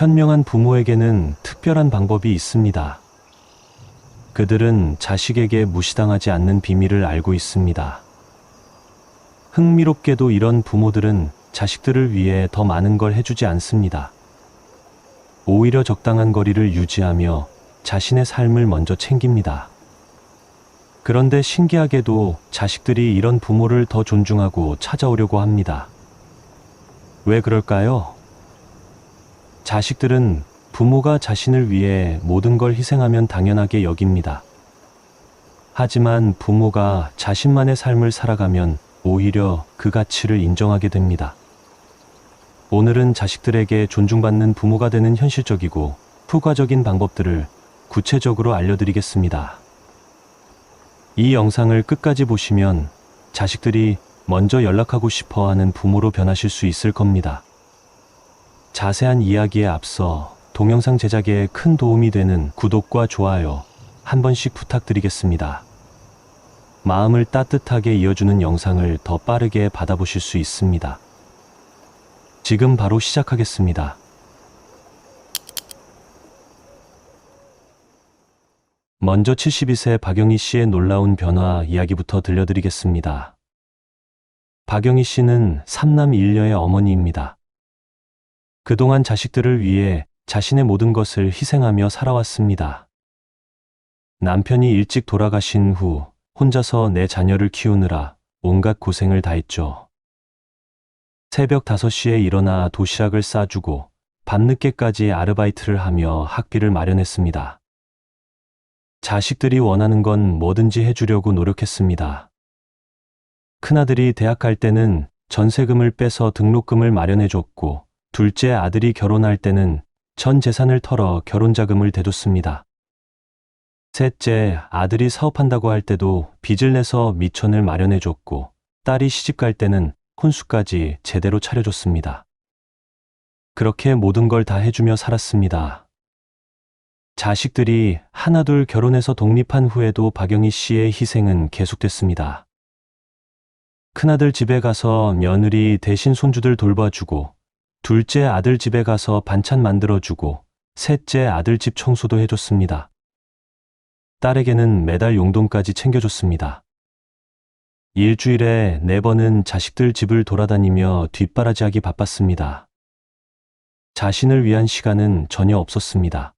현명한 부모에게는 특별한 방법이 있습니다. 그들은 자식에게 무시당하지 않는 비밀을 알고 있습니다. 흥미롭게도 이런 부모들은 자식들을 위해 더 많은 걸 해주지 않습니다. 오히려 적당한 거리를 유지하며 자신의 삶을 먼저 챙깁니다. 그런데 신기하게도 자식들이 이런 부모를 더 존중하고 찾아오려고 합니다. 왜 그럴까요? 자식들은 부모가 자신을 위해 모든 걸 희생하면 당연하게 여깁니다. 하지만 부모가 자신만의 삶을 살아가면 오히려 그 가치를 인정하게 됩니다. 오늘은 자식들에게 존중받는 부모가 되는 현실적이고 효과적인 방법들을 구체적으로 알려드리겠습니다. 이 영상을 끝까지 보시면 자식들이 먼저 연락하고 싶어 하는 부모로 변하실 수 있을 겁니다. 자세한 이야기에 앞서 동영상 제작에 큰 도움이 되는 구독과 좋아요 한 번씩 부탁드리겠습니다. 마음을 따뜻하게 이어주는 영상을 더 빠르게 받아보실 수 있습니다. 지금 바로 시작하겠습니다. 먼저 72세 박영희 씨의 놀라운 변화 이야기부터 들려드리겠습니다. 박영희 씨는 3남 1녀의 어머니입니다. 그동안 자식들을 위해 자신의 모든 것을 희생하며 살아왔습니다. 남편이 일찍 돌아가신 후 혼자서 내 자녀를 키우느라 온갖 고생을 다했죠. 새벽 5시에 일어나 도시락을 싸주고 밤늦게까지 아르바이트를 하며 학비를 마련했습니다. 자식들이 원하는 건 뭐든지 해주려고 노력했습니다. 큰아들이 대학 갈 때는 전세금을 빼서 등록금을 마련해줬고, 둘째 아들이 결혼할 때는 전 재산을 털어 결혼자금을 대줬습니다. 셋째 아들이 사업한다고 할 때도 빚을 내서 미천을 마련해줬고, 딸이 시집갈 때는 혼수까지 제대로 차려줬습니다. 그렇게 모든 걸 다 해주며 살았습니다. 자식들이 하나둘 결혼해서 독립한 후에도 박영희 씨의 희생은 계속됐습니다. 큰아들 집에 가서 며느리 대신 손주들 돌봐주고, 둘째 아들 집에 가서 반찬 만들어주고, 셋째 아들 집 청소도 해줬습니다. 딸에게는 매달 용돈까지 챙겨줬습니다. 일주일에 4번은 자식들 집을 돌아다니며 뒷바라지하기 바빴습니다. 자신을 위한 시간은 전혀 없었습니다.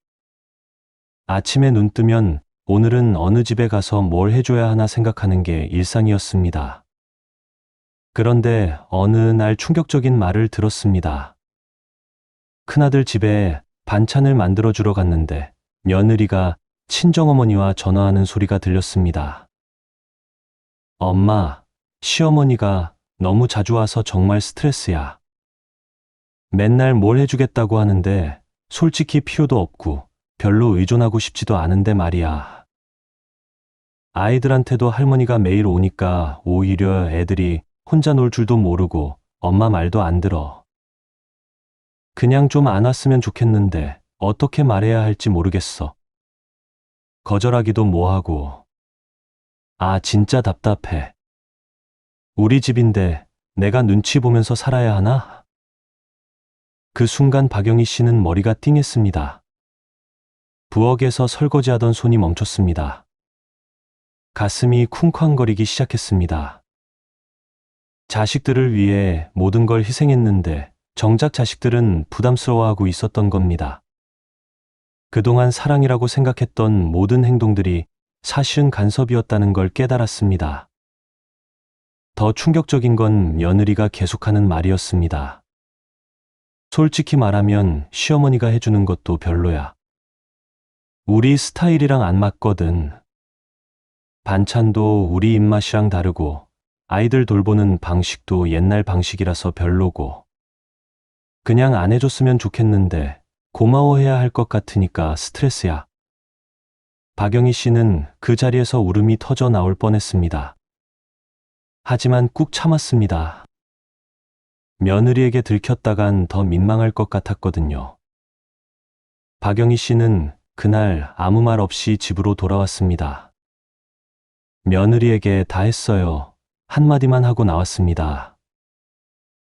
아침에 눈 뜨면 오늘은 어느 집에 가서 뭘 해줘야 하나 생각하는 게 일상이었습니다. 그런데 어느 날 충격적인 말을 들었습니다. 큰아들 집에 반찬을 만들어주러 갔는데 며느리가 친정어머니와 전화하는 소리가 들렸습니다. 엄마, 시어머니가 너무 자주 와서 정말 스트레스야. 맨날 뭘 해주겠다고 하는데 솔직히 필요도 없고 별로 의존하고 싶지도 않은데 말이야. 아이들한테도 할머니가 매일 오니까 오히려 애들이 혼자 놀 줄도 모르고 엄마 말도 안 들어. 그냥 좀 안 왔으면 좋겠는데 어떻게 말해야 할지 모르겠어. 거절하기도 뭐하고. 아, 진짜 답답해. 우리 집인데 내가 눈치 보면서 살아야 하나? 그 순간 박영희 씨는 머리가 띵했습니다. 부엌에서 설거지하던 손이 멈췄습니다. 가슴이 쿵쾅거리기 시작했습니다. 자식들을 위해 모든 걸 희생했는데 정작 자식들은 부담스러워하고 있었던 겁니다. 그동안 사랑이라고 생각했던 모든 행동들이 사실은 간섭이었다는 걸 깨달았습니다. 더 충격적인 건 며느리가 계속하는 말이었습니다. 솔직히 말하면 시어머니가 해주는 것도 별로야. 우리 스타일이랑 안 맞거든. 반찬도 우리 입맛이랑 다르고 아이들 돌보는 방식도 옛날 방식이라서 별로고, 그냥 안 해줬으면 좋겠는데 고마워해야 할 것 같으니까 스트레스야. 박영희 씨는 그 자리에서 울음이 터져 나올 뻔했습니다. 하지만 꾹 참았습니다. 며느리에게 들켰다간 더 민망할 것 같았거든요. 박영희 씨는 그날 아무 말 없이 집으로 돌아왔습니다. 며느리에게 다 했어요. 한마디만 하고 나왔습니다.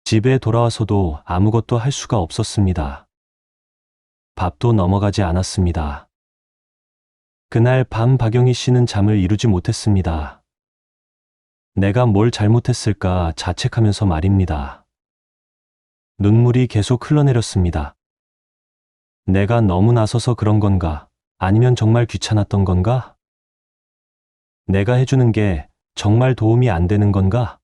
집에 돌아와서도 아무것도 할 수가 없었습니다. 밥도 넘어가지 않았습니다. 그날 밤 박영희 씨는 잠을 이루지 못했습니다. 내가 뭘 잘못했을까 자책하면서 말입니다. 눈물이 계속 흘러내렸습니다. 내가 너무 나서서 그런 건가? 아니면 정말 귀찮았던 건가? 내가 해주는 게 정말 도움이 안 되는 건가?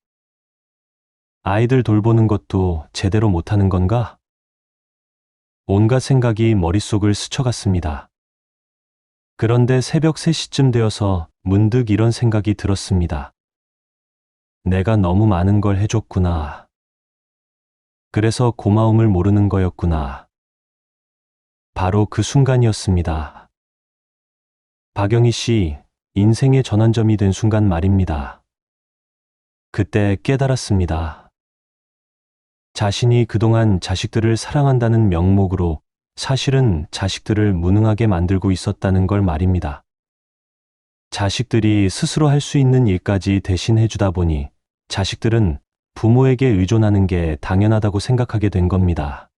아이들 돌보는 것도 제대로 못하는 건가? 온갖 생각이 머릿속을 스쳐갔습니다. 그런데 새벽 3시쯤 되어서 문득 이런 생각이 들었습니다. 내가 너무 많은 걸 해줬구나. 그래서 고마움을 모르는 거였구나. 바로 그 순간이었습니다. 박영희 씨, 인생의 전환점이 된 순간 말입니다. 그때 깨달았습니다. 자신이 그동안 자식들을 사랑한다는 명목으로 사실은 자식들을 무능하게 만들고 있었다는 걸 말입니다. 자식들이 스스로 할 수 있는 일까지 대신 해주다 보니 자식들은 부모에게 의존하는 게 당연하다고 생각하게 된 겁니다.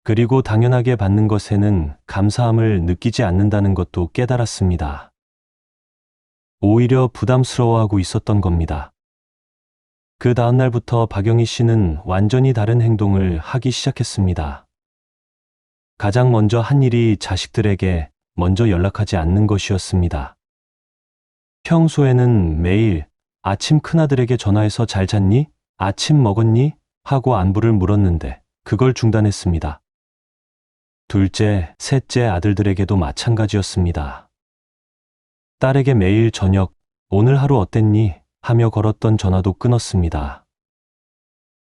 그리고 당연하게 받는 것에는 감사함을 느끼지 않는다는 것도 깨달았습니다. 오히려 부담스러워하고 있었던 겁니다. 그 다음 날부터 박영희 씨는 완전히 다른 행동을 하기 시작했습니다. 가장 먼저 한 일이 자식들에게 먼저 연락하지 않는 것이었습니다. 평소에는 매일 아침 큰아들에게 전화해서 잘 잤니? 아침 먹었니? 하고 안부를 물었는데 그걸 중단했습니다. 둘째, 셋째 아들들에게도 마찬가지였습니다. 딸에게 매일 저녁, 오늘 하루 어땠니? 하며 걸었던 전화도 끊었습니다.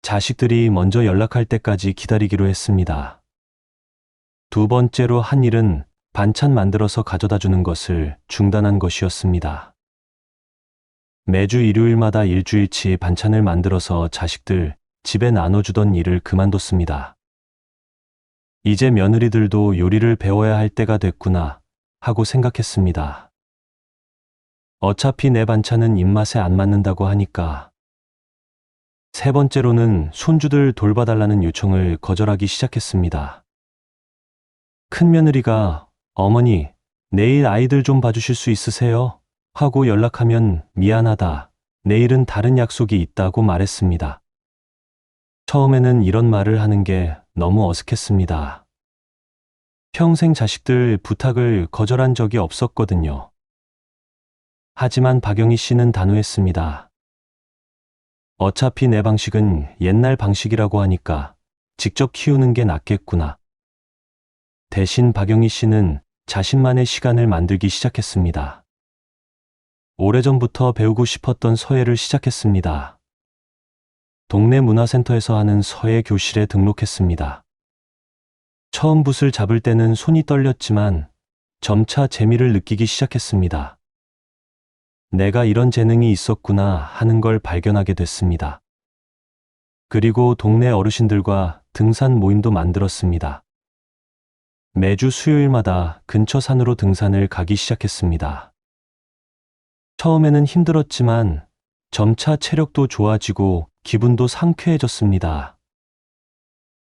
자식들이 먼저 연락할 때까지 기다리기로 했습니다. 두 번째로 한 일은 반찬 만들어서 가져다 주는 것을 중단한 것이었습니다. 매주 일요일마다 일주일치 반찬을 만들어서 자식들 집에 나눠주던 일을 그만뒀습니다. 이제 며느리들도 요리를 배워야 할 때가 됐구나 하고 생각했습니다. 어차피 내 반찬은 입맛에 안 맞는다고 하니까. 세 번째로는 손주들 돌봐달라는 요청을 거절하기 시작했습니다. 큰며느리가 어머니, 내일 아이들 좀 봐주실 수 있으세요? 하고 연락하면 미안하다. 내일은 다른 약속이 있다고 말했습니다. 처음에는 이런 말을 하는 게 너무 어색했습니다. 평생 자식들 부탁을 거절한 적이 없었거든요. 하지만 박영희 씨는 단호했습니다. 어차피 내 방식은 옛날 방식이라고 하니까 직접 키우는 게 낫겠구나. 대신 박영희 씨는 자신만의 시간을 만들기 시작했습니다. 오래전부터 배우고 싶었던 서예를 시작했습니다. 동네 문화센터에서 하는 서예 교실에 등록했습니다. 처음 붓을 잡을 때는 손이 떨렸지만 점차 재미를 느끼기 시작했습니다. 내가 이런 재능이 있었구나 하는 걸 발견하게 됐습니다. 그리고 동네 어르신들과 등산 모임도 만들었습니다. 매주 수요일마다 근처 산으로 등산을 가기 시작했습니다. 처음에는 힘들었지만 점차 체력도 좋아지고 기분도 상쾌해졌습니다.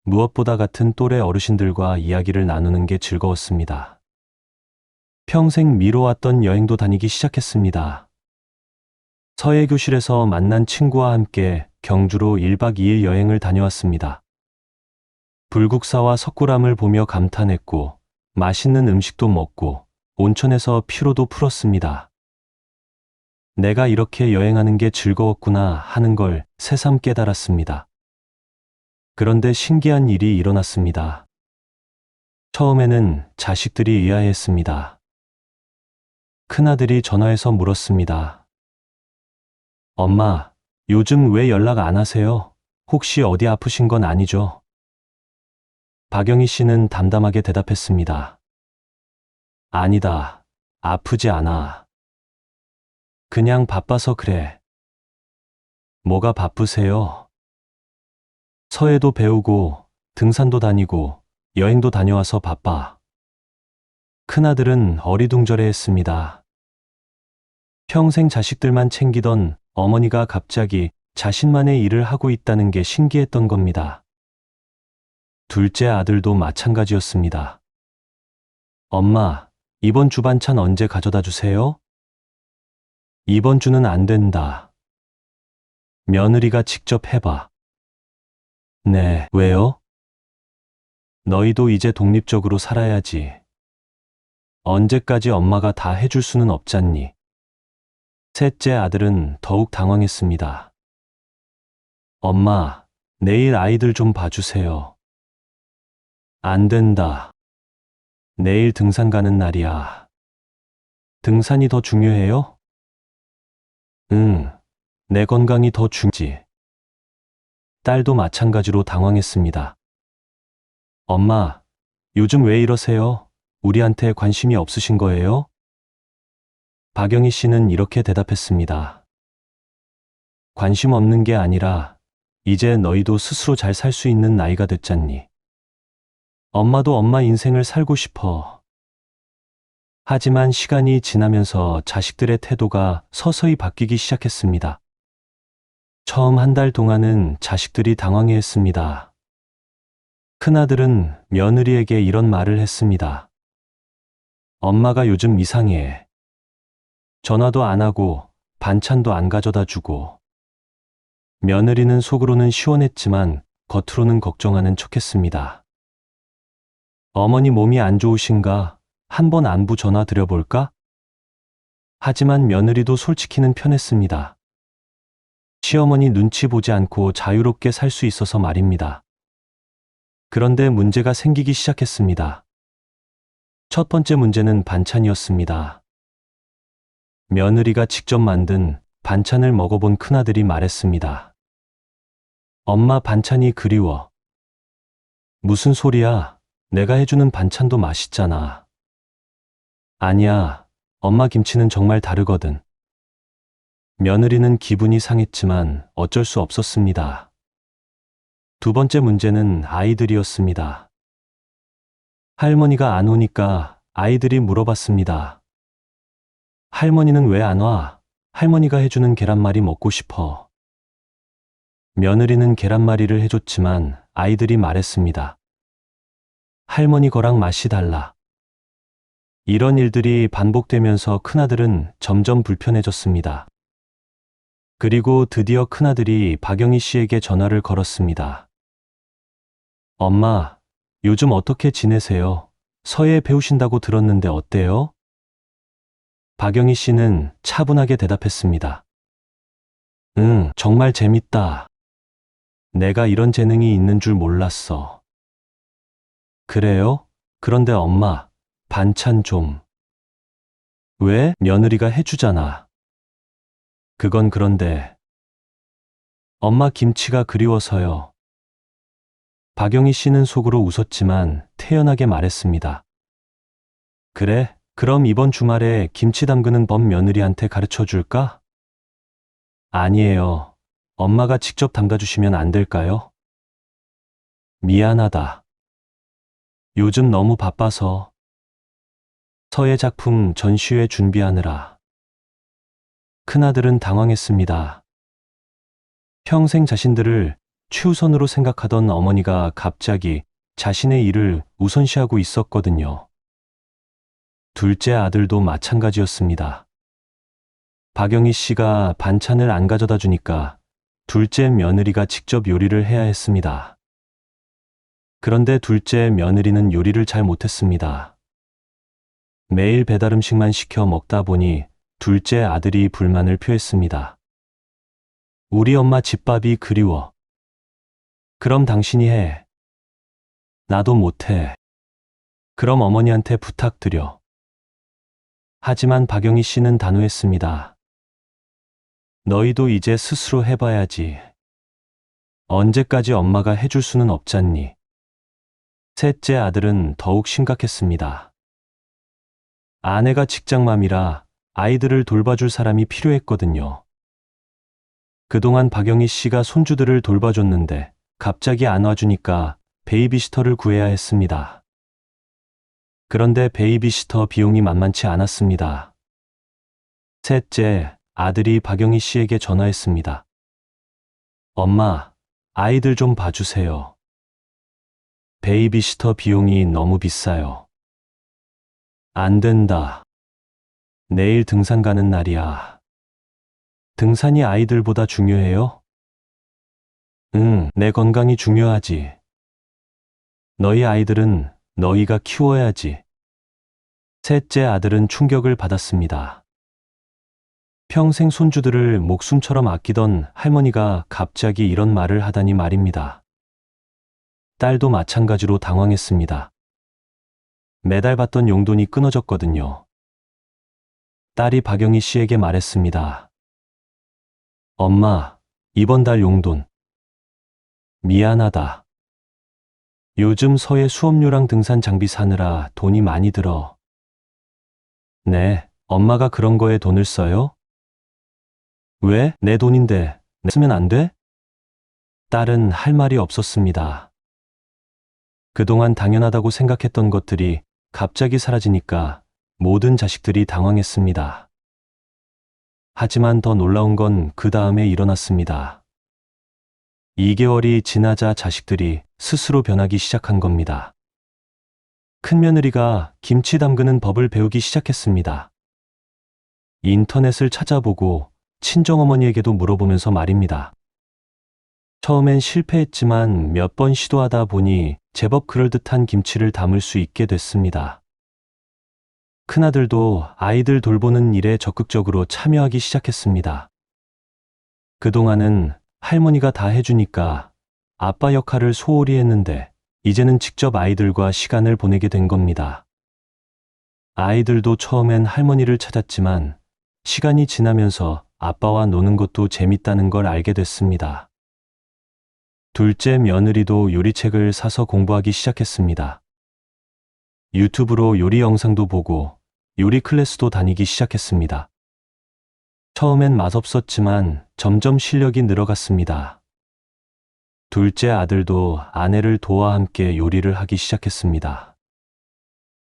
무엇보다 같은 또래 어르신들과 이야기를 나누는 게 즐거웠습니다. 평생 미뤄왔던 여행도 다니기 시작했습니다. 서예교실에서 만난 친구와 함께 경주로 1박 2일 여행을 다녀왔습니다. 불국사와 석굴암을 보며 감탄했고 맛있는 음식도 먹고 온천에서 피로도 풀었습니다. 내가 이렇게 여행하는 게 즐거웠구나 하는 걸 새삼 깨달았습니다. 그런데 신기한 일이 일어났습니다. 처음에는 자식들이 의아해했습니다. 큰아들이 전화해서 물었습니다. 엄마, 요즘 왜 연락 안 하세요? 혹시 어디 아프신 건 아니죠? 박영희 씨는 담담하게 대답했습니다. 아니다. 아프지 않아. 그냥 바빠서 그래. 뭐가 바쁘세요? 서예도 배우고 등산도 다니고 여행도 다녀와서 바빠. 큰아들은 어리둥절해했습니다. 평생 자식들만 챙기던 어머니가 갑자기 자신만의 일을 하고 있다는 게 신기했던 겁니다. 둘째 아들도 마찬가지였습니다. 엄마, 이번 주 반찬 언제 가져다 주세요? 이번 주는 안 된다. 며느리가 직접 해봐. 네, 왜요? 너희도 이제 독립적으로 살아야지. 언제까지 엄마가 다 해줄 수는 없잖니. 셋째 아들은 더욱 당황했습니다. 엄마, 내일 아이들 좀 봐주세요. 안 된다. 내일 등산 가는 날이야. 등산이 더 중요해요? 응, 내 건강이 더 중요지. 딸도 마찬가지로 당황했습니다. 엄마, 요즘 왜 이러세요? 우리한테 관심이 없으신 거예요? 박영희 씨는 이렇게 대답했습니다. 관심 없는 게 아니라 이제 너희도 스스로 잘 살 수 있는 나이가 됐잖니. 엄마도 엄마 인생을 살고 싶어. 하지만 시간이 지나면서 자식들의 태도가 서서히 바뀌기 시작했습니다. 처음 한 달 동안은 자식들이 당황해했습니다. 큰아들은 며느리에게 이런 말을 했습니다. 엄마가 요즘 이상해. 전화도 안 하고 반찬도 안 가져다 주고. 며느리는 속으로는 시원했지만 겉으로는 걱정하는 척했습니다. 어머니 몸이 안 좋으신가? 한번 안부 전화 드려볼까? 하지만 며느리도 솔직히는 편했습니다. 시어머니 눈치 보지 않고 자유롭게 살 수 있어서 말입니다. 그런데 문제가 생기기 시작했습니다. 첫 번째 문제는 반찬이었습니다. 며느리가 직접 만든 반찬을 먹어본 큰아들이 말했습니다. 엄마 반찬이 그리워. 무슨 소리야? 내가 해주는 반찬도 맛있잖아. 아니야, 엄마 김치는 정말 다르거든. 며느리는 기분이 상했지만 어쩔 수 없었습니다. 두 번째 문제는 아이들이었습니다. 할머니가 안 오니까 아이들이 물어봤습니다. 할머니는 왜 안 와? 할머니가 해주는 계란말이 먹고 싶어. 며느리는 계란말이를 해줬지만 아이들이 말했습니다. 할머니 거랑 맛이 달라. 이런 일들이 반복되면서 큰아들은 점점 불편해졌습니다. 그리고 드디어 큰아들이 박영희 씨에게 전화를 걸었습니다. 엄마, 요즘 어떻게 지내세요? 서예 배우신다고 들었는데 어때요? 박영희 씨는 차분하게 대답했습니다. 응, 정말 재밌다. 내가 이런 재능이 있는 줄 몰랐어. 그래요? 그런데 엄마, 반찬 좀. 왜? 며느리가 해주잖아. 그건 그런데. 엄마 김치가 그리워서요. 박영희 씨는 속으로 웃었지만 태연하게 말했습니다. 그래, 그럼 이번 주말에 김치 담그는 법 며느리한테 가르쳐 줄까? 아니에요. 엄마가 직접 담가주시면 안 될까요? 미안하다. 요즘 너무 바빠서. 서예 작품 전시회 준비하느라. 큰아들은 당황했습니다. 평생 자신들을 최우선으로 생각하던 어머니가 갑자기 자신의 일을 우선시하고 있었거든요. 둘째 아들도 마찬가지였습니다. 박영희 씨가 반찬을 안 가져다 주니까 둘째 며느리가 직접 요리를 해야 했습니다. 그런데 둘째 며느리는 요리를 잘 못했습니다. 매일 배달 음식만 시켜 먹다 보니 둘째 아들이 불만을 표했습니다. 우리 엄마 집밥이 그리워. 그럼 당신이 해. 나도 못해. 그럼 어머니한테 부탁드려. 하지만 박영희 씨는 단호했습니다. 너희도 이제 스스로 해봐야지. 언제까지 엄마가 해줄 수는 없잖니. 셋째 아들은 더욱 심각했습니다. 아내가 직장맘이라 아이들을 돌봐줄 사람이 필요했거든요. 그동안 박영희 씨가 손주들을 돌봐줬는데 갑자기 안 와주니까 베이비시터를 구해야 했습니다. 그런데 베이비시터 비용이 만만치 않았습니다. 셋째 아들이 박영희 씨에게 전화했습니다. 엄마, 아이들 좀 봐주세요. 베이비시터 비용이 너무 비싸요. 안 된다. 내일 등산 가는 날이야. 등산이 아이들보다 중요해요? 응, 내 건강이 중요하지. 너희 아이들은 너희가 키워야지. 셋째 아들은 충격을 받았습니다. 평생 손주들을 목숨처럼 아끼던 할머니가 갑자기 이런 말을 하다니 말입니다. 딸도 마찬가지로 당황했습니다. 매달 받던 용돈이 끊어졌거든요. 딸이 박영희 씨에게 말했습니다. 엄마, 이번 달 용돈. 미안하다. 요즘 서해 수업료랑 등산 장비 사느라 돈이 많이 들어. 네, 엄마가 그런 거에 돈을 써요? 왜? 내 돈인데 내 쓰면 안 돼? 딸은 할 말이 없었습니다. 그동안 당연하다고 생각했던 것들이 갑자기 사라지니까 모든 자식들이 당황했습니다. 하지만 더 놀라운 건 그 다음에 일어났습니다. 2개월이 지나자 자식들이 스스로 변하기 시작한 겁니다. 큰며느리가 김치 담그는 법을 배우기 시작했습니다. 인터넷을 찾아보고 친정어머니에게도 물어보면서 말입니다. 처음엔 실패했지만 몇 번 시도하다 보니 제법 그럴듯한 김치를 담을 수 있게 됐습니다. 큰아들도 아이들 돌보는 일에 적극적으로 참여하기 시작했습니다. 그동안은 할머니가 다 해주니까 아빠 역할을 소홀히 했는데 이제는 직접 아이들과 시간을 보내게 된 겁니다. 아이들도 처음엔 할머니를 찾았지만 시간이 지나면서 아빠와 노는 것도 재밌다는 걸 알게 됐습니다. 둘째 며느리도 요리책을 사서 공부하기 시작했습니다. 유튜브로 요리 영상도 보고 요리 클래스도 다니기 시작했습니다. 처음엔 맛없었지만 점점 실력이 늘어갔습니다. 둘째 아들도 아내를 도와 함께 요리를 하기 시작했습니다.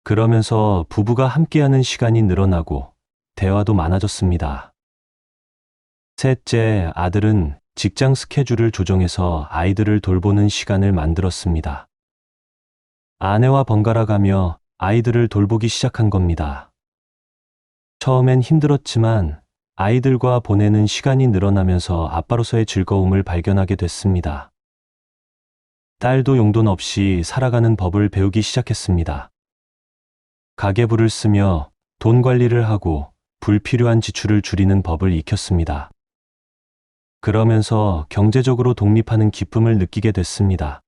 그러면서 부부가 함께하는 시간이 늘어나고 대화도 많아졌습니다. 셋째 아들은 직장 스케줄을 조정해서 아이들을 돌보는 시간을 만들었습니다. 아내와 번갈아 가며 아이들을 돌보기 시작한 겁니다. 처음엔 힘들었지만 아이들과 보내는 시간이 늘어나면서 아빠로서의 즐거움을 발견하게 됐습니다. 딸도 용돈 없이 살아가는 법을 배우기 시작했습니다. 가계부를 쓰며 돈 관리를 하고 불필요한 지출을 줄이는 법을 익혔습니다. 그러면서 경제적으로 독립하는 기쁨을 느끼게 됐습니다.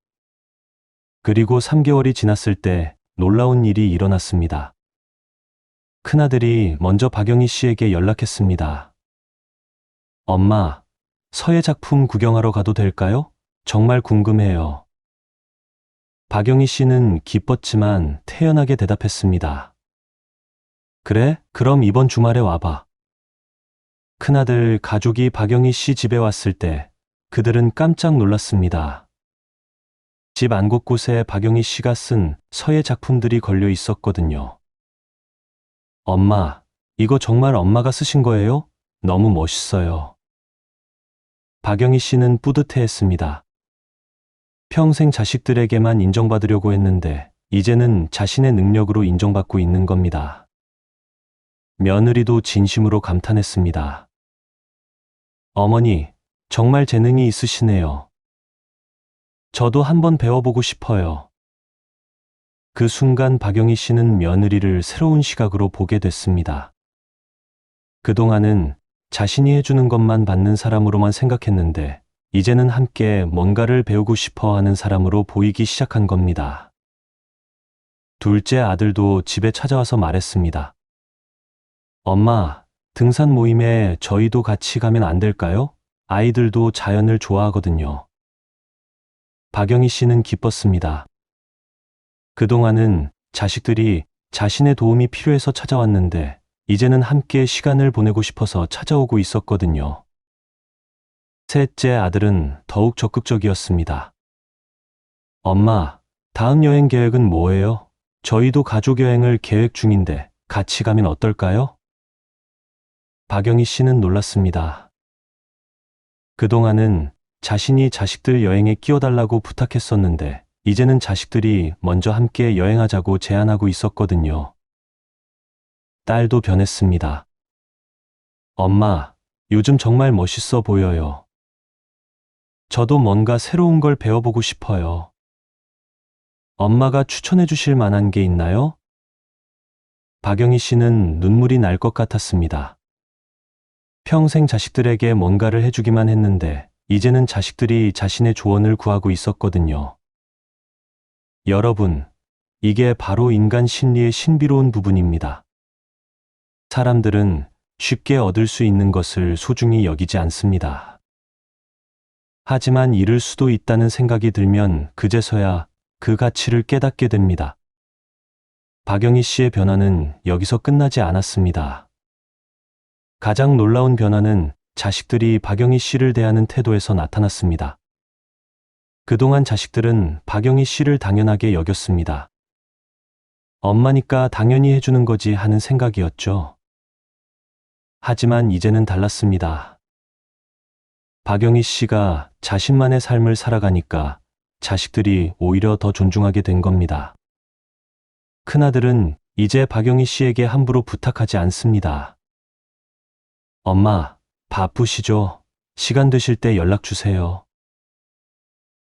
그리고 3개월이 지났을 때 놀라운 일이 일어났습니다. 큰아들이 먼저 박영희 씨에게 연락했습니다. 엄마, 서예 작품 구경하러 가도 될까요? 정말 궁금해요. 박영희 씨는 기뻤지만 태연하게 대답했습니다. 그래? 그럼 이번 주말에 와봐. 큰아들 가족이 박영희 씨 집에 왔을 때 그들은 깜짝 놀랐습니다. 집 안 곳곳에 박영희 씨가 쓴 서예 작품들이 걸려 있었거든요. 엄마, 이거 정말 엄마가 쓰신 거예요? 너무 멋있어요. 박영희 씨는 뿌듯해했습니다. 평생 자식들에게만 인정받으려고 했는데 이제는 자신의 능력으로 인정받고 있는 겁니다. 며느리도 진심으로 감탄했습니다. 어머니, 정말 재능이 있으시네요. 저도 한번 배워보고 싶어요. 그 순간 박영희 씨는 며느리를 새로운 시각으로 보게 됐습니다. 그동안은 자신이 해주는 것만 받는 사람으로만 생각했는데 이제는 함께 뭔가를 배우고 싶어 하는 사람으로 보이기 시작한 겁니다. 둘째 아들도 집에 찾아와서 말했습니다. 엄마, 등산 모임에 저희도 같이 가면 안 될까요? 아이들도 자연을 좋아하거든요. 박영희 씨는 기뻤습니다. 그동안은 자식들이 자신의 도움이 필요해서 찾아왔는데 이제는 함께 시간을 보내고 싶어서 찾아오고 있었거든요. 셋째 아들은 더욱 적극적이었습니다. 엄마, 다음 여행 계획은 뭐예요? 저희도 가족 여행을 계획 중인데 같이 가면 어떨까요? 박영희 씨는 놀랐습니다. 그동안은 자신이 자식들 여행에 끼워달라고 부탁했었는데 이제는 자식들이 먼저 함께 여행하자고 제안하고 있었거든요. 딸도 변했습니다. 엄마, 요즘 정말 멋있어 보여요. 저도 뭔가 새로운 걸 배워보고 싶어요. 엄마가 추천해 주실 만한 게 있나요? 박영희 씨는 눈물이 날 것 같았습니다. 평생 자식들에게 뭔가를 해주기만 했는데, 이제는 자식들이 자신의 조언을 구하고 있었거든요. 여러분, 이게 바로 인간 심리의 신비로운 부분입니다. 사람들은 쉽게 얻을 수 있는 것을 소중히 여기지 않습니다. 하지만 잃을 수도 있다는 생각이 들면 그제서야 그 가치를 깨닫게 됩니다. 박영희 씨의 변화는 여기서 끝나지 않았습니다. 가장 놀라운 변화는 자식들이 박영희 씨를 대하는 태도에서 나타났습니다. 그동안 자식들은 박영희 씨를 당연하게 여겼습니다. 엄마니까 당연히 해주는 거지 하는 생각이었죠. 하지만 이제는 달랐습니다. 박영희 씨가 자신만의 삶을 살아가니까 자식들이 오히려 더 존중하게 된 겁니다. 큰아들은 이제 박영희 씨에게 함부로 부탁하지 않습니다. 엄마, 바쁘시죠? 시간 되실 때 연락 주세요.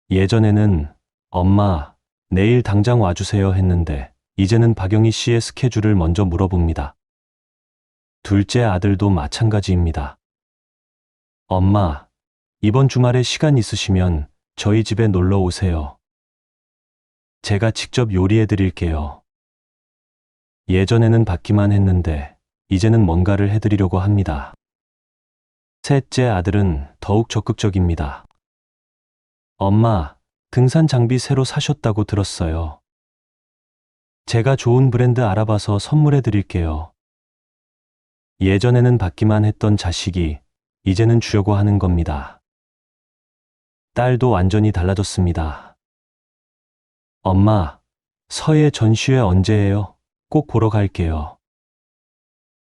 예전에는 엄마, 내일 당장 와주세요 했는데 이제는 박영희 씨의 스케줄을 먼저 물어봅니다. 둘째 아들도 마찬가지입니다. 엄마, 이번 주말에 시간 있으시면 저희 집에 놀러 오세요. 제가 직접 요리해 드릴게요. 예전에는 받기만 했는데 이제는 뭔가를 해드리려고 합니다. 셋째 아들은 더욱 적극적입니다. 엄마, 등산 장비 새로 사셨다고 들었어요. 제가 좋은 브랜드 알아봐서 선물해 드릴게요. 예전에는 받기만 했던 자식이 이제는 주려고 하는 겁니다. 딸도 완전히 달라졌습니다. 엄마, 서예 전시회 언제예요? 꼭 보러 갈게요.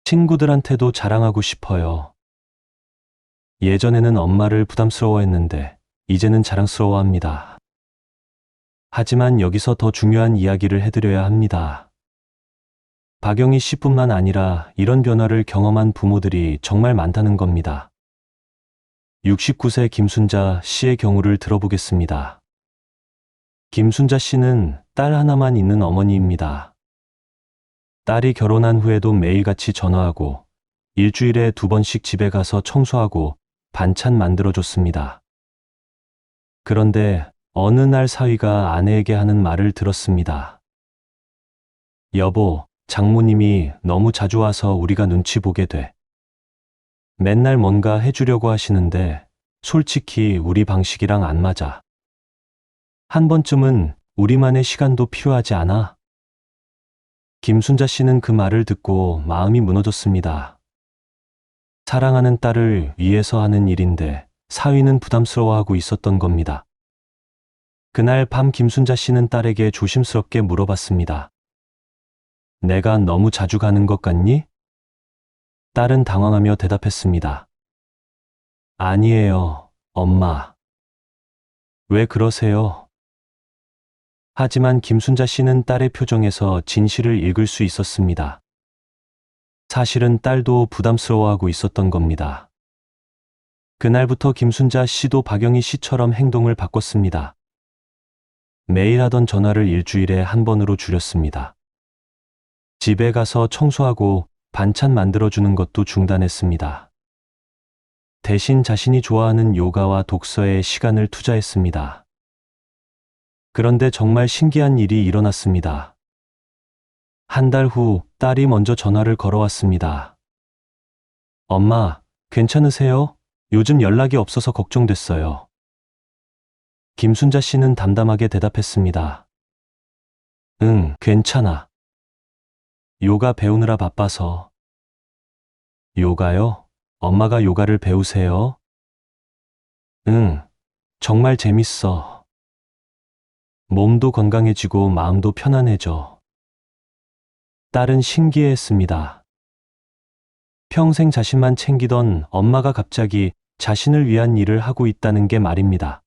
친구들한테도 자랑하고 싶어요. 예전에는 엄마를 부담스러워했는데 이제는 자랑스러워합니다. 하지만 여기서 더 중요한 이야기를 해드려야 합니다. 박영희 씨뿐만 아니라 이런 변화를 경험한 부모들이 정말 많다는 겁니다. 69세 김순자 씨의 경우를 들어보겠습니다. 김순자 씨는 딸 하나만 있는 어머니입니다. 딸이 결혼한 후에도 매일같이 전화하고 일주일에 2번씩 집에 가서 청소하고 반찬 만들어줬습니다. 그런데 어느 날 사위가 아내에게 하는 말을 들었습니다. 여보, 장모님이 너무 자주 와서 우리가 눈치 보게 돼. 맨날 뭔가 해주려고 하시는데 솔직히 우리 방식이랑 안 맞아. 한 번쯤은 우리만의 시간도 필요하지 않아? 김순자 씨는 그 말을 듣고 마음이 무너졌습니다. 사랑하는 딸을 위해서 하는 일인데 사위는 부담스러워하고 있었던 겁니다. 그날 밤 김순자 씨는 딸에게 조심스럽게 물어봤습니다. 내가 너무 자주 가는 것 같니? 딸은 당황하며 대답했습니다. 아니에요, 엄마. 왜 그러세요? 하지만 김순자 씨는 딸의 표정에서 진실을 읽을 수 있었습니다. 사실은 딸도 부담스러워하고 있었던 겁니다. 그날부터 김순자 씨도 박영희 씨처럼 행동을 바꿨습니다. 매일 하던 전화를 일주일에 한 번으로 줄였습니다. 집에 가서 청소하고 반찬 만들어주는 것도 중단했습니다. 대신 자신이 좋아하는 요가와 독서에 시간을 투자했습니다. 그런데 정말 신기한 일이 일어났습니다. 한 달 후 딸이 먼저 전화를 걸어왔습니다. 엄마, 괜찮으세요? 요즘 연락이 없어서 걱정됐어요. 김순자 씨는 담담하게 대답했습니다. 응, 괜찮아. 요가 배우느라 바빠서. 요가요? 엄마가 요가를 배우세요? 응, 정말 재밌어. 몸도 건강해지고 마음도 편안해져. 딸은 신기해했습니다. 평생 자신만 챙기던 엄마가 갑자기 자신을 위한 일을 하고 있다는 게 말입니다.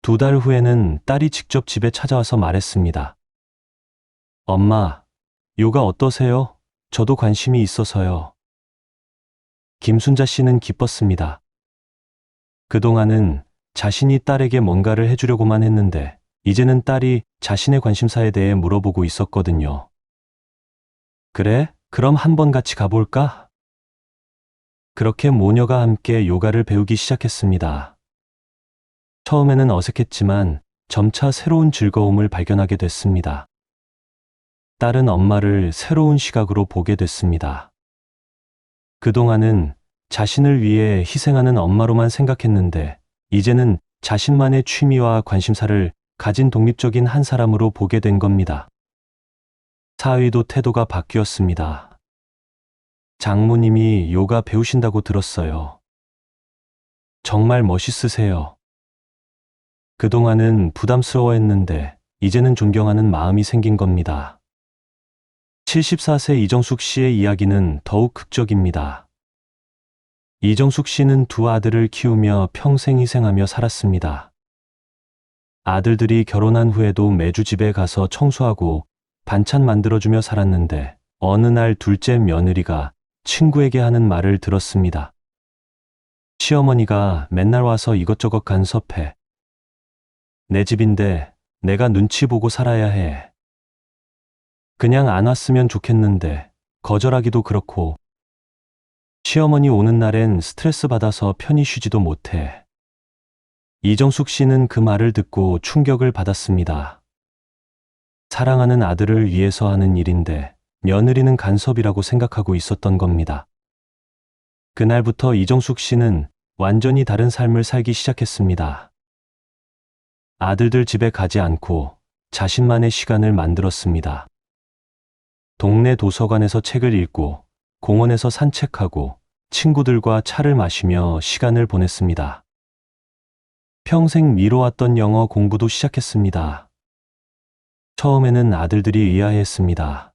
2달 후에는 딸이 직접 집에 찾아와서 말했습니다. 엄마, 요가 어떠세요? 저도 관심이 있어서요. 김순자 씨는 기뻤습니다. 그동안은 자신이 딸에게 뭔가를 해주려고만 했는데 이제는 딸이 자신의 관심사에 대해 물어보고 있었거든요. 그래? 그럼 한번 같이 가볼까? 그렇게 모녀가 함께 요가를 배우기 시작했습니다. 처음에는 어색했지만 점차 새로운 즐거움을 발견하게 됐습니다. 딸은 엄마를 새로운 시각으로 보게 됐습니다. 그동안은 자신을 위해 희생하는 엄마로만 생각했는데 이제는 자신만의 취미와 관심사를 가진 독립적인 한 사람으로 보게 된 겁니다. 사위도 태도가 바뀌었습니다. 장모님이 요가 배우신다고 들었어요. 정말 멋있으세요. 그동안은 부담스러워했는데 이제는 존경하는 마음이 생긴 겁니다. 74세 이정숙 씨의 이야기는 더욱 극적입니다. 이정숙 씨는 2 아들을 키우며 평생 희생하며 살았습니다. 아들들이 결혼한 후에도 매주 집에 가서 청소하고 반찬 만들어주며 살았는데 어느 날 둘째 며느리가 친구에게 하는 말을 들었습니다. 시어머니가 맨날 와서 이것저것 간섭해. 내 집인데 내가 눈치 보고 살아야 해. 그냥 안 왔으면 좋겠는데 거절하기도 그렇고 시어머니 오는 날엔 스트레스 받아서 편히 쉬지도 못해. 이정숙 씨는 그 말을 듣고 충격을 받았습니다. 사랑하는 아들을 위해서 하는 일인데 며느리는 간섭이라고 생각하고 있었던 겁니다. 그날부터 이정숙 씨는 완전히 다른 삶을 살기 시작했습니다. 아들들 집에 가지 않고 자신만의 시간을 만들었습니다. 동네 도서관에서 책을 읽고 공원에서 산책하고 친구들과 차를 마시며 시간을 보냈습니다. 평생 미뤄왔던 영어 공부도 시작했습니다. 처음에는 아들들이 의아해했습니다.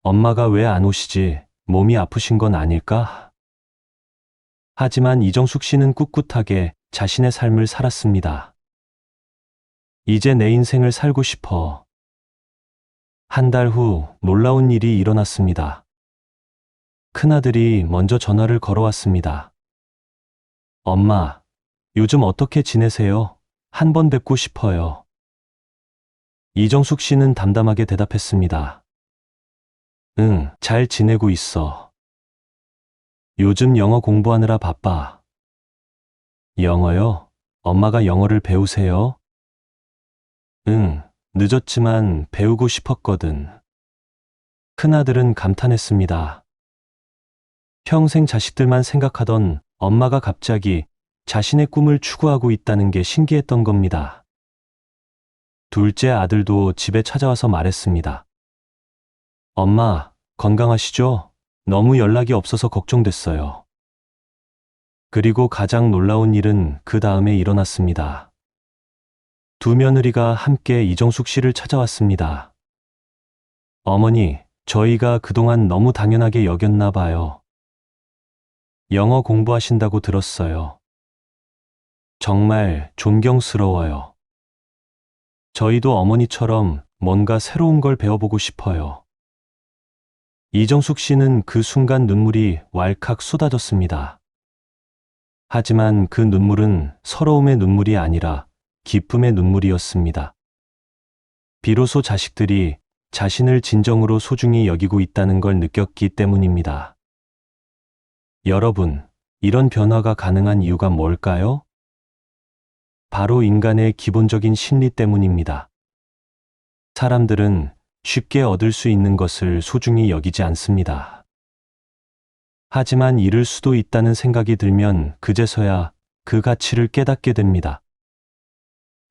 엄마가 왜 안 오시지? 몸이 아프신 건 아닐까? 하지만 이정숙 씨는 꿋꿋하게 자신의 삶을 살았습니다. 이제 내 인생을 살고 싶어. 한 달 후 놀라운 일이 일어났습니다. 큰아들이 먼저 전화를 걸어왔습니다. 엄마, 요즘 어떻게 지내세요? 한번 뵙고 싶어요. 이정숙 씨는 담담하게 대답했습니다. 응, 잘 지내고 있어. 요즘 영어 공부하느라 바빠. 영어요? 엄마가 영어를 배우세요? 응, 늦었지만 배우고 싶었거든. 큰아들은 감탄했습니다. 평생 자식들만 생각하던 엄마가 갑자기 자신의 꿈을 추구하고 있다는 게 신기했던 겁니다. 둘째 아들도 집에 찾아와서 말했습니다. 엄마, 건강하시죠? 너무 연락이 없어서 걱정됐어요. 그리고 가장 놀라운 일은 그 다음에 일어났습니다. 2 며느리가 함께 이정숙 씨를 찾아왔습니다. 어머니, 저희가 그동안 너무 당연하게 여겼나 봐요. 영어 공부하신다고 들었어요. 정말 존경스러워요. 저희도 어머니처럼 뭔가 새로운 걸 배워보고 싶어요. 이정숙 씨는 그 순간 눈물이 왈칵 쏟아졌습니다. 하지만 그 눈물은 서러움의 눈물이 아니라 기쁨의 눈물이었습니다. 비로소 자식들이 자신을 진정으로 소중히 여기고 있다는 걸 느꼈기 때문입니다. 여러분, 이런 변화가 가능한 이유가 뭘까요? 바로 인간의 기본적인 심리 때문입니다. 사람들은 쉽게 얻을 수 있는 것을 소중히 여기지 않습니다. 하지만 잃을 수도 있다는 생각이 들면 그제서야 그 가치를 깨닫게 됩니다.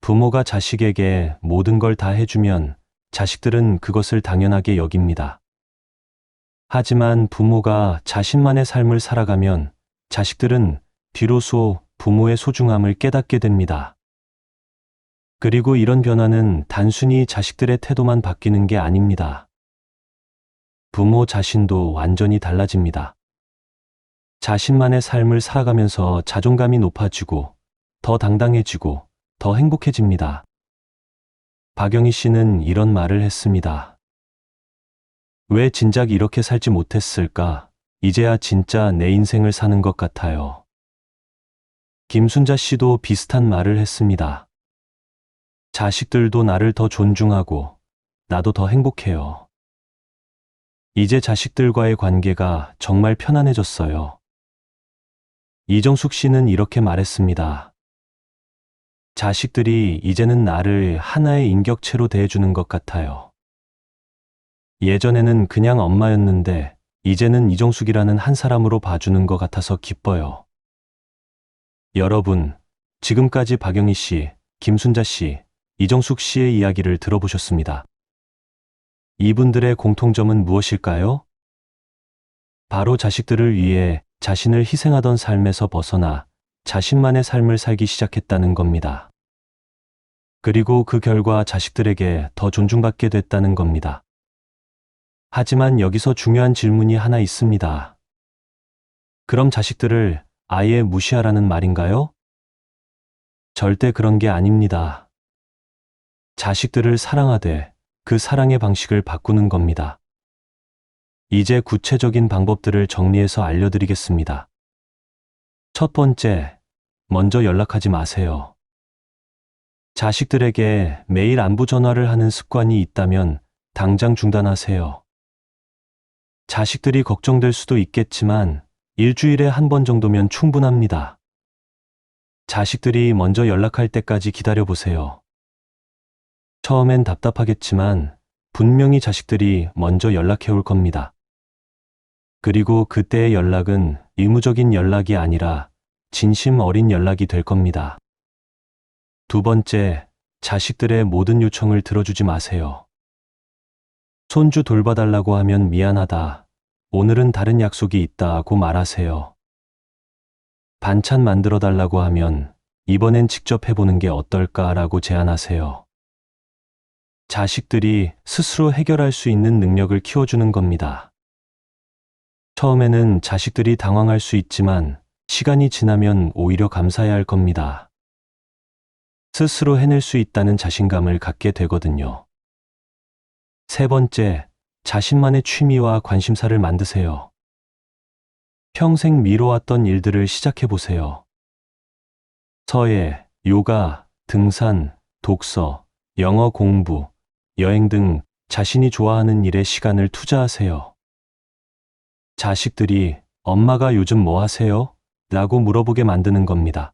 부모가 자식에게 모든 걸 다 해주면 자식들은 그것을 당연하게 여깁니다. 하지만 부모가 자신만의 삶을 살아가면 자식들은 비로소 부모의 소중함을 깨닫게 됩니다. 그리고 이런 변화는 단순히 자식들의 태도만 바뀌는 게 아닙니다. 부모 자신도 완전히 달라집니다. 자신만의 삶을 살아가면서 자존감이 높아지고 더 당당해지고 더 행복해집니다. 박영희 씨는 이런 말을 했습니다. 왜 진작 이렇게 살지 못했을까? 이제야 진짜 내 인생을 사는 것 같아요. 김순자 씨도 비슷한 말을 했습니다. 자식들도 나를 더 존중하고 나도 더 행복해요. 이제 자식들과의 관계가 정말 편안해졌어요. 이정숙 씨는 이렇게 말했습니다. 자식들이 이제는 나를 하나의 인격체로 대해주는 것 같아요. 예전에는 그냥 엄마였는데 이제는 이정숙이라는 한 사람으로 봐주는 것 같아서 기뻐요. 여러분, 지금까지 박영희 씨, 김순자 씨, 이정숙 씨의 이야기를 들어보셨습니다. 이분들의 공통점은 무엇일까요? 바로 자식들을 위해 자신을 희생하던 삶에서 벗어나 자신만의 삶을 살기 시작했다는 겁니다. 그리고 그 결과 자식들에게 더 존중받게 됐다는 겁니다. 하지만 여기서 중요한 질문이 하나 있습니다. 그럼 자식들을 아예 무시하라는 말인가요? 절대 그런 게 아닙니다. 자식들을 사랑하되 그 사랑의 방식을 바꾸는 겁니다. 이제 구체적인 방법들을 정리해서 알려드리겠습니다. 첫 번째, 먼저 연락하지 마세요. 자식들에게 매일 안부 전화를 하는 습관이 있다면 당장 중단하세요. 자식들이 걱정될 수도 있겠지만 일주일에 한 번 정도면 충분합니다. 자식들이 먼저 연락할 때까지 기다려보세요. 처음엔 답답하겠지만 분명히 자식들이 먼저 연락해 올 겁니다. 그리고 그때의 연락은 의무적인 연락이 아니라 진심 어린 연락이 될 겁니다. 두 번째, 자식들의 모든 요청을 들어주지 마세요. 손주 돌봐달라고 하면 미안하다, 오늘은 다른 약속이 있다고 말하세요. 반찬 만들어 달라고 하면 이번엔 직접 해보는 게 어떨까라고 제안하세요. 자식들이 스스로 해결할 수 있는 능력을 키워주는 겁니다. 처음에는 자식들이 당황할 수 있지만 시간이 지나면 오히려 감사해야 할 겁니다. 스스로 해낼 수 있다는 자신감을 갖게 되거든요. 세 번째, 자신만의 취미와 관심사를 만드세요. 평생 미뤄왔던 일들을 시작해보세요. 서예, 요가, 등산, 독서, 영어 공부, 여행 등 자신이 좋아하는 일에 시간을 투자하세요. 자식들이 엄마가 요즘 뭐 하세요? 라고 물어보게 만드는 겁니다.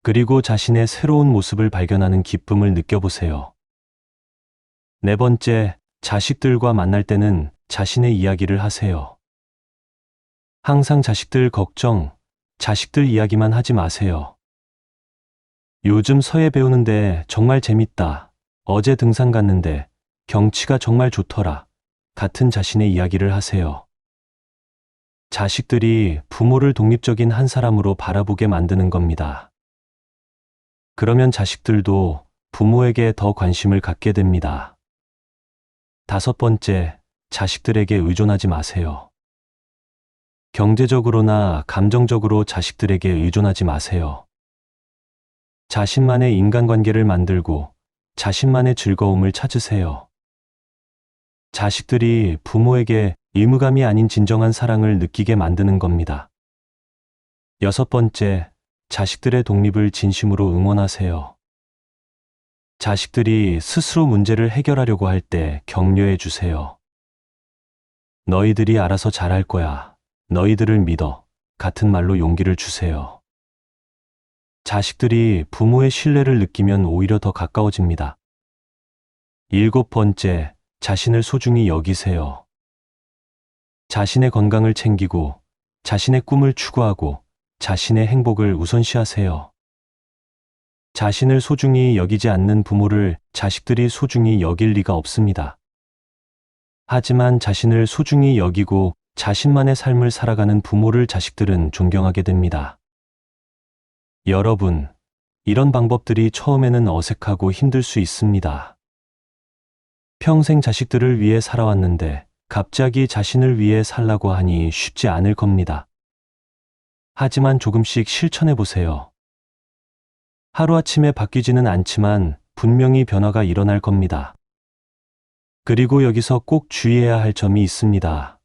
그리고 자신의 새로운 모습을 발견하는 기쁨을 느껴보세요. 네 번째, 자식들과 만날 때는 자신의 이야기를 하세요. 항상 자식들 걱정, 자식들 이야기만 하지 마세요. 요즘 서예 배우는데 정말 재밌다. 어제 등산 갔는데 경치가 정말 좋더라. 같은 자신의 이야기를 하세요. 자식들이 부모를 독립적인 한 사람으로 바라보게 만드는 겁니다. 그러면 자식들도 부모에게 더 관심을 갖게 됩니다. 다섯 번째, 자식들에게 의존하지 마세요. 경제적으로나 감정적으로 자식들에게 의존하지 마세요. 자신만의 인간관계를 만들고 자신만의 즐거움을 찾으세요. 자식들이 부모에게 의무감이 아닌 진정한 사랑을 느끼게 만드는 겁니다. 여섯 번째, 자식들의 독립을 진심으로 응원하세요. 자식들이 스스로 문제를 해결하려고 할 때 격려해 주세요. 너희들이 알아서 잘할 거야. 너희들을 믿어. 같은 말로 용기를 주세요. 자식들이 부모의 신뢰를 느끼면 오히려 더 가까워집니다. 일곱 번째, 자신을 소중히 여기세요. 자신의 건강을 챙기고 자신의 꿈을 추구하고 자신의 행복을 우선시하세요. 자신을 소중히 여기지 않는 부모를 자식들이 소중히 여길 리가 없습니다. 하지만 자신을 소중히 여기고 자신만의 삶을 살아가는 부모를 자식들은 존경하게 됩니다. 여러분, 이런 방법들이 처음에는 어색하고 힘들 수 있습니다. 평생 자식들을 위해 살아왔는데 갑자기 자신을 위해 살라고 하니 쉽지 않을 겁니다. 하지만 조금씩 실천해 보세요. 하루아침에 바뀌지는 않지만 분명히 변화가 일어날 겁니다. 그리고 여기서 꼭 주의해야 할 점이 있습니다.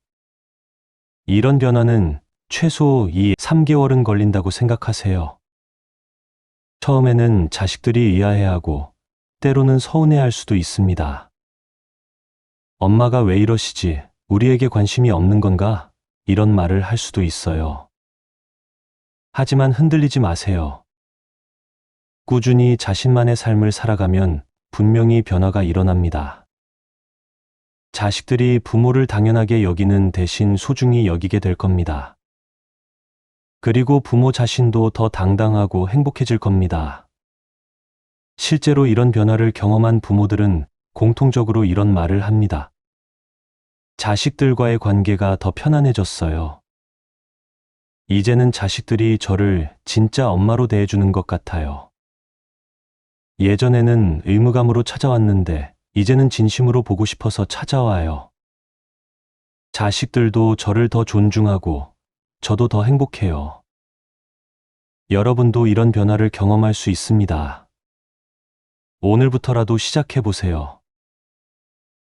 이런 변화는 최소 2-3개월은 걸린다고 생각하세요. 처음에는 자식들이 의아해하고 때로는 서운해할 수도 있습니다. 엄마가 왜 이러시지? 우리에게 관심이 없는 건가? 이런 말을 할 수도 있어요. 하지만 흔들리지 마세요. 꾸준히 자신만의 삶을 살아가면 분명히 변화가 일어납니다. 자식들이 부모를 당연하게 여기는 대신 소중히 여기게 될 겁니다. 그리고 부모 자신도 더 당당하고 행복해질 겁니다. 실제로 이런 변화를 경험한 부모들은 공통적으로 이런 말을 합니다. 자식들과의 관계가 더 편안해졌어요. 이제는 자식들이 저를 진짜 엄마로 대해주는 것 같아요. 예전에는 의무감으로 찾아왔는데 이제는 진심으로 보고 싶어서 찾아와요. 자식들도 저를 더 존중하고 저도 더 행복해요. 여러분도 이런 변화를 경험할 수 있습니다. 오늘부터라도 시작해보세요.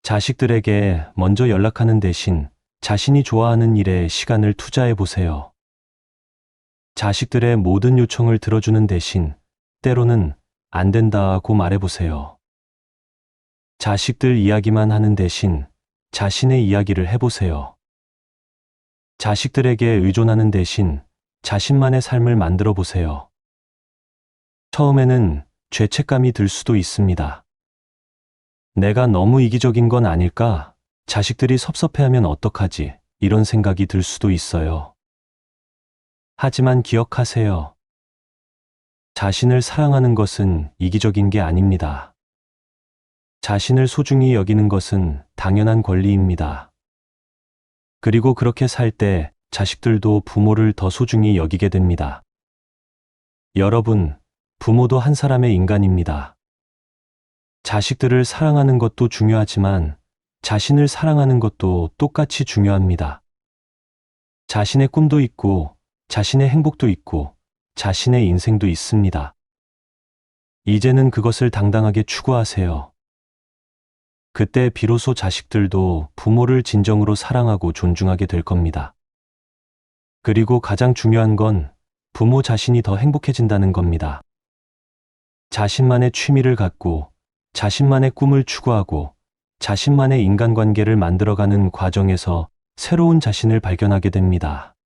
자식들에게 먼저 연락하는 대신 자신이 좋아하는 일에 시간을 투자해보세요. 자식들의 모든 요청을 들어주는 대신 때로는 안 된다고 말해보세요. 자식들 이야기만 하는 대신 자신의 이야기를 해보세요. 자식들에게 의존하는 대신 자신만의 삶을 만들어 보세요. 처음에는 죄책감이 들 수도 있습니다. 내가 너무 이기적인 건 아닐까? 자식들이 섭섭해하면 어떡하지? 이런 생각이 들 수도 있어요. 하지만 기억하세요. 자신을 사랑하는 것은 이기적인 게 아닙니다. 자신을 소중히 여기는 것은 당연한 권리입니다. 그리고 그렇게 살 때 자식들도 부모를 더 소중히 여기게 됩니다. 여러분, 부모도 한 사람의 인간입니다. 자식들을 사랑하는 것도 중요하지만 자신을 사랑하는 것도 똑같이 중요합니다. 자신의 꿈도 있고 자신의 행복도 있고 자신의 인생도 있습니다. 이제는 그것을 당당하게 추구하세요. 그때 비로소 자식들도 부모를 진정으로 사랑하고 존중하게 될 겁니다. 그리고 가장 중요한 건 부모 자신이 더 행복해진다는 겁니다. 자신만의 취미를 갖고 자신만의 꿈을 추구하고 자신만의 인간관계를 만들어가는 과정에서 새로운 자신을 발견하게 됩니다.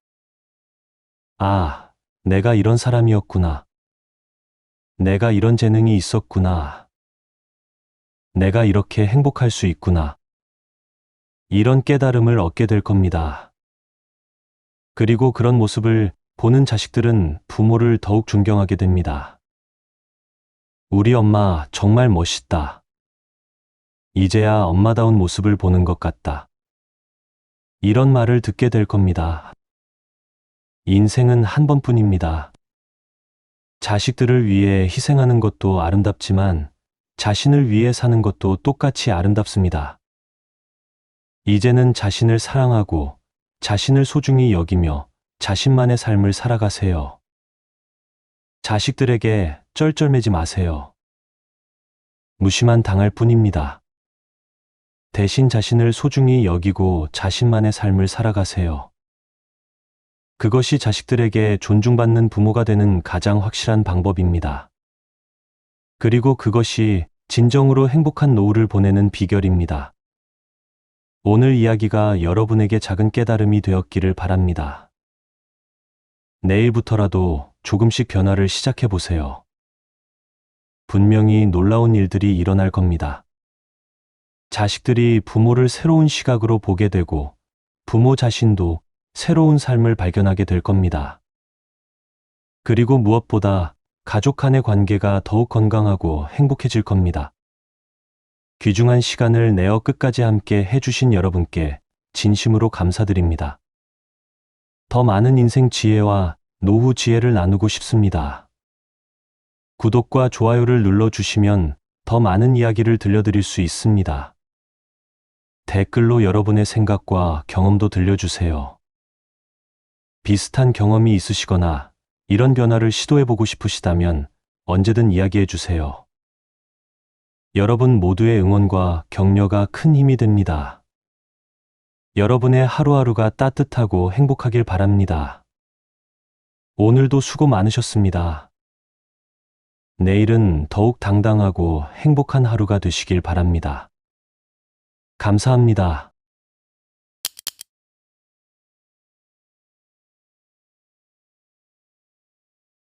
아, 내가 이런 사람이었구나. 내가 이런 재능이 있었구나. 내가 이렇게 행복할 수 있구나. 이런 깨달음을 얻게 될 겁니다. 그리고 그런 모습을 보는 자식들은 부모를 더욱 존경하게 됩니다. 우리 엄마 정말 멋있다. 이제야 엄마다운 모습을 보는 것 같다. 이런 말을 듣게 될 겁니다. 인생은 한 번뿐입니다. 자식들을 위해 희생하는 것도 아름답지만 자신을 위해 사는 것도 똑같이 아름답습니다. 이제는 자신을 사랑하고 자신을 소중히 여기며 자신만의 삶을 살아가세요. 자식들에게 쩔쩔매지 마세요. 무시만 당할 뿐입니다. 대신 자신을 소중히 여기고 자신만의 삶을 살아가세요. 그것이 자식들에게 존중받는 부모가 되는 가장 확실한 방법입니다. 그리고 그것이 진정으로 행복한 노후를 보내는 비결입니다. 오늘 이야기가 여러분에게 작은 깨달음이 되었기를 바랍니다. 내일부터라도 조금씩 변화를 시작해 보세요. 분명히 놀라운 일들이 일어날 겁니다. 자식들이 부모를 새로운 시각으로 보게 되고 부모 자신도 새로운 삶을 발견하게 될 겁니다. 그리고 무엇보다 가족 간의 관계가 더욱 건강하고 행복해질 겁니다. 귀중한 시간을 내어 끝까지 함께 해주신 여러분께 진심으로 감사드립니다. 더 많은 인생 지혜와 노후 지혜를 나누고 싶습니다. 구독과 좋아요를 눌러주시면 더 많은 이야기를 들려드릴 수 있습니다. 댓글로 여러분의 생각과 경험도 들려주세요. 비슷한 경험이 있으시거나 이런 변화를 시도해보고 싶으시다면 언제든 이야기해 주세요. 여러분 모두의 응원과 격려가 큰 힘이 됩니다. 여러분의 하루하루가 따뜻하고 행복하길 바랍니다. 오늘도 수고 많으셨습니다. 내일은 더욱 당당하고 행복한 하루가 되시길 바랍니다. 감사합니다.